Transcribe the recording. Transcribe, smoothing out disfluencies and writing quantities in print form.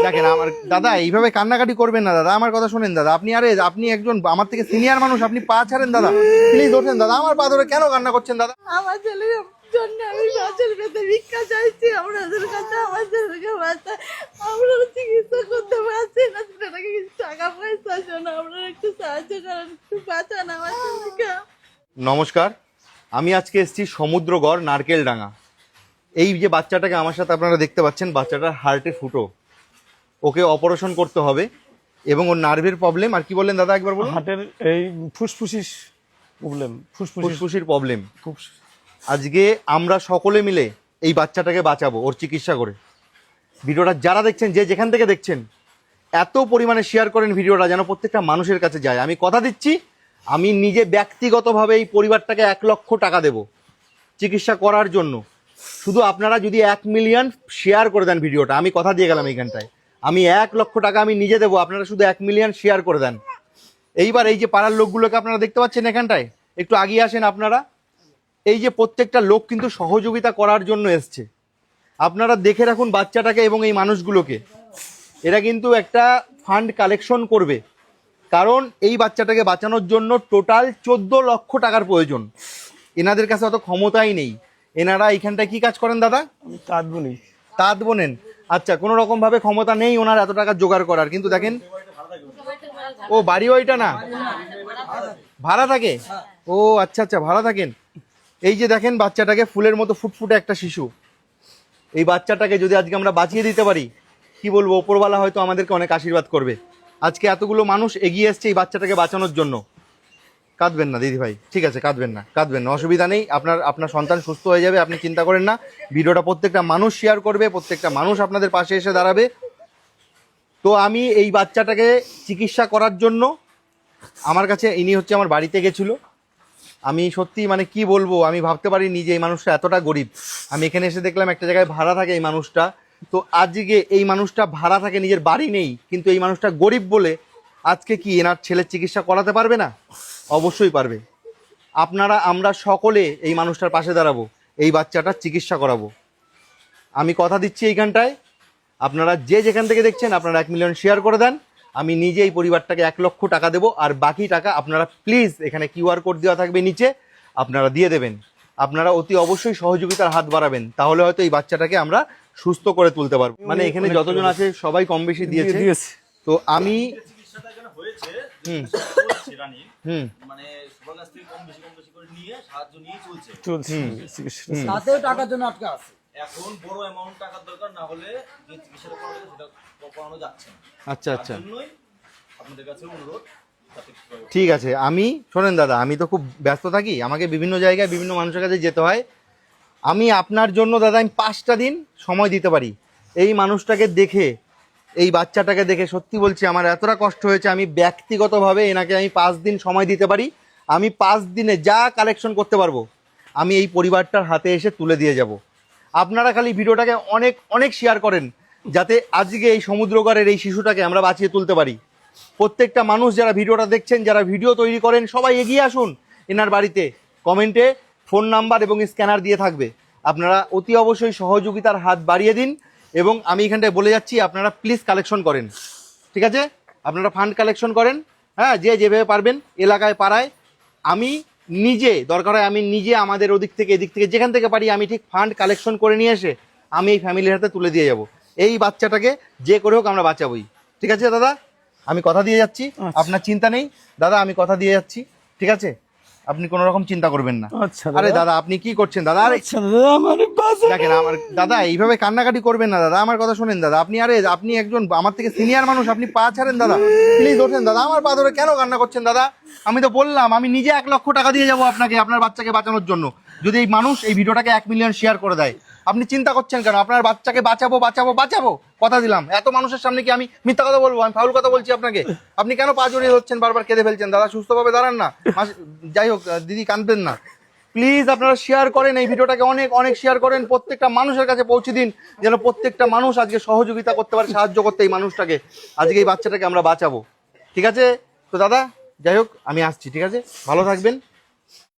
দেখেন আমার দাদা এইভাবে কান্নাকাটি করবেন না দাদা, আমার কথা শোনেন দাদা। আপনি একজন আমার থেকে সিনিয়র মানুষ, আপনি পা ছাড়েন দাদা, প্লিজ ওঠেন দাদা। আমার পা ধরে কেন কান্না করছেন দাদা? আমার ছেলের জন্য আমি মাছের পেতে ভিক্ষা চাইছি আপনাদের কাছে। আমার ছেলেকে বাঁচা, আমরা চিকিৎসা করতে পারছি না, ছেলেটাকে কিছু টাকা পয়সা জন্য আপনারা একটু সাহায্য করেন, একটু বাঁচান আমার ছেলেকে। নমস্কার, আমি আজকে এসেছি সমুদ্রগড় নারকেলডাঙ্গা। এই যে বাচ্চাটাকে আমার সাথে আপনারা দেখতে পাচ্ছেন, বাচ্চাটার হার্টে ফুটো, ওকে অপারেশন করতে হবে এবং ওর নার্ভের প্রবলেম। আর কি বললেন দাদা একবার বলুন? হার্টের এই ফুসফুসির প্রবলেম, ফুসফুসির প্রবলেম। আজকে আমরা সকলে মিলে এই বাচ্চাটাকে বাঁচাবো ওর চিকিৎসা করে। ভিডিওটা যারা দেখছেন, যে যেখান থেকে দেখছেন, এত পরিমাণে শেয়ার করেন ভিডিওটা যেন প্রত্যেকটা মানুষের কাছে যায়। আমি কথা দিচ্ছি, আমি নিজে ব্যক্তিগতভাবে এই পরিবারটাকে 1 লক্ষ টাকা দেব চিকিৎসা করার জন্য। শুধু আপনারা যদি 1 মিলিয়ন শেয়ার করে দেন ভিডিওটা, আমি কথা দিয়ে গেলাম এইখানটায়, আমি 1 লক্ষ টাকা আমি নিজে দেবো, আপনারা শুধু 1 মিলিয়ন শেয়ার করে দেন। এইবার এই যে পাড়ার লোকগুলোকে আপনারা দেখতে পাচ্ছেন এখানটায়, একটু আগিয়ে আসেন আপনারা। এই যে প্রত্যেকটা লোক কিন্তু সহযোগিতা করার জন্য এসছে। আপনারা দেখে রাখুন বাচ্চাটাকে এবং এই মানুষগুলোকে। এরা কিন্তু একটা ফান্ড কালেকশন করবে, কারণ এই বাচ্চাটাকে বাঁচানোর জন্য টোটাল 14 লক্ষ টাকার প্রয়োজন। এনাদের কাছে অত ক্ষমতাই নেই। এনারা এইখানটায় কি কাজ করেন দাদা? তাঁত বোনেন। আচ্ছা, কোনো রকম ভাবে ক্ষমতা নেই ওনার এত টাকা জোগাড় করার। কিন্তু দেখেন, ও বাড়ি ওইটা না, ভাড়া থাকে। ও আচ্ছা আচ্ছা, ভাড়া থাকেন। এই যে দেখেন বাচ্চাটাকে, ফুলের মতো ফুটফুটে একটা শিশু। এই বাচ্চাটাকে যদি আজকে আমরা বাঁচিয়ে দিতে পারি, কি বলবো, ওপরওয়ালা হয়তো আমাদেরকে অনেক আশীর্বাদ করবে। আজকে এতগুলো মানুষ এগিয়ে এসছে এই বাচ্চাটাকে বাঁচানোর জন্য। কাঁদবেন না দিদি ভাই, ঠিক আছে, কাঁদবেন না, অসুবিধা নেই। আপনার সন্তান সুস্থ হয়ে যাবে, আপনি চিন্তা করেন না। ভিডিওটা প্রত্যেকটা মানুষ শেয়ার করবে, প্রত্যেকটা মানুষ আপনাদের পাশে এসে দাঁড়াবে। তো আমি এই বাচ্চাটাকে চিকিৎসা করার জন্য আমার কাছে, ইনি হচ্ছে আমার বাড়িতে গেছিল। আমি সত্যি মানে কি বলবো, আমি ভাবতে পারিনি যে এই মানুষটা এতটা গরিব। আমি এখানে এসে দেখলাম একটা জায়গায় ভাড়া থাকে এই মানুষটা। তো আজকে এই মানুষটা ভাড়া থাকে, নিজের বাড়ি নেই, কিন্তু এই মানুষটা গরিব বলে আজকে কি এনার ছেলের চিকিৎসা করাতে পারবে না? অবশ্যই পারবে। আমরা সকলে এই মানুষটার পাশে দাঁড়াবো, এই বাচ্চাটার চিকিৎসা করাবো। আমি কথা দিচ্ছি এইখানটায়, আপনারা যে যেখান থেকে দেখছেন, আপনারা 1 মিলিয়ন শেয়ার করে দেন। আমি নিজে এই পরিবারটাকে 1 লক্ষ টাকা দেবো, আর বাকি টাকা আপনারা প্লিজ, এখানে QR কোড দেওয়া থাকবে নিচে, আপনারা দিয়ে দেবেন। আপনারা অতি অবশ্যই সহযোগিতার হাত বাড়াবেন, তাহলে হয়তো এই বাচ্চাটাকে আমরা সুস্থ করে তুলতে পারবো। মানে এখানে যতজন আছে সবাই কম বেশি দিয়েছে। তো আমি টাকার জন্য আটকে আছে। এখন বড় অ্যামাউন্ট টাকার দরকার না হলে যে চিকিৎসাটা করা হবে সেটা করানো যাচ্ছে না। আচ্ছা আচ্ছা, আপনাদের কাছে অনুরোধ। ঠিক আছে। আমি শোনেন দাদা, আমি তো খুব ব্যস্ত থাকি, আমাকে বিভিন্ন জায়গায় বিভিন্ন মানুষের কাছে যেতে হয়। আমি আপনার জন্য দাদা আমি 5টা দিন সময় দিতে পারি। এই মানুষটাকে দেখে, এই বাচ্চাটাকে দেখে সত্যি বলছি আমার এতটা কষ্ট হয়েছে। আমি ব্যক্তিগতভাবে এনাকে আমি 5 দিন সময় দিতে পারি। আমি 5 দিনে যা কালেকশন করতে পারবো আমি এই পরিবারটার হাতে এসে তুলে দিয়ে যাব। আপনারা খালি ভিডিওটাকে অনেক অনেক শেয়ার করেন, যাতে আজকে এই সমুদ্রগড়ের এই শিশুটাকে আমরা বাঁচিয়ে তুলতে পারি। প্রত্যেকটা মানুষ যারা ভিডিওটা দেখছেন, যারা ভিডিও তৈরি করেন, সবাই এগিয়ে আসুন এনার বাড়িতে। কমেন্টে ফোন নাম্বার এবং স্ক্যানার দিয়ে থাকবে, আপনারা অতি অবশ্যই সহযোগিতার হাত বাড়িয়ে দিন। এবং আমি এখানটায় বলে যাচ্ছি, আপনারা প্লিজ কালেকশন করেন, ঠিক আছে? আপনারা ফান্ড কালেকশন করেন, হ্যাঁ, যে যেভাবে পারবেন এলাকায় পাড়ায়। আমি নিজে দরকার হয় আমি নিজে আমাদের ওদিক থেকে এদিক থেকে যেখান থেকে পারি আমি ঠিক ফান্ড কালেকশন করে নিয়ে এসে আমি এই ফ্যামিলির হাতে তুলে দিয়ে যাব। এই বাচ্চাটাকে যে করে হোক আমরা বাঁচাবোই, ঠিক আছে দাদা? আমি কথা দিয়ে যাচ্ছি, আপনার চিন্তা নেই দাদা, আমি কথা দিয়ে যাচ্ছি, ঠিক আছে? আপনি কোনো রকম চিন্তা করবেন না। আরে দাদা আপনি কি করছেন দাদা? আরে দেখেন আমার দাদা, এইভাবে কান্নাকাটি করবেন না দাদা, আমার কথা শোনেন দাদা। আপনি একজন আমার থেকে সিনিয়র মানুষ, আপনি পা ছাড়েন দাদা, প্লিজ ওঠেন দাদা। আমার পা ধরে কেন কান্না করছেন দাদা? আমি তো বললাম আমি নিজে 1 লক্ষ টাকা দিয়ে যাবো আপনাকে, আপনার বাচ্চাকে বাঁচানোর জন্য, যদি এই মানুষ এই ভিডিওটাকে 1 মিলিয়ন শেয়ার করে দেয়। আপনি চিন্তা করছেন কেন? আপনার বাচ্চাকে বাঁচাবো বাঁচাবো বাঁচাবো কথা দিলাম। এত মানুষের সামনে কি আমি মিথ্যা কথা বলবো? আমি ফাউল কথা বলছি আপনাকে? আপনি কেন পা জড়িয়ে হচ্ছেন, বারবার কেঁদে ফেলছেন দাদা? সুস্থভাবে দাঁড়ান না। যাই হোক দিদি, কাঁদবেন না প্লিজ। আপনারা শেয়ার করেন এই ভিডিওটাকে, অনেক অনেক শেয়ার করেন, প্রত্যেকটা মানুষের কাছে পৌঁছে দিন, যেন প্রত্যেকটা মানুষ আজকে সহযোগিতা করতে পারে, সাহায্য করতে এই মানুষটাকে, আজকে এই বাচ্চাটাকে আমরা বাঁচাবো, ঠিক আছে? তো দাদা যাই হোক, আমি আসছি, ঠিক আছে? ভালো থাকবেন।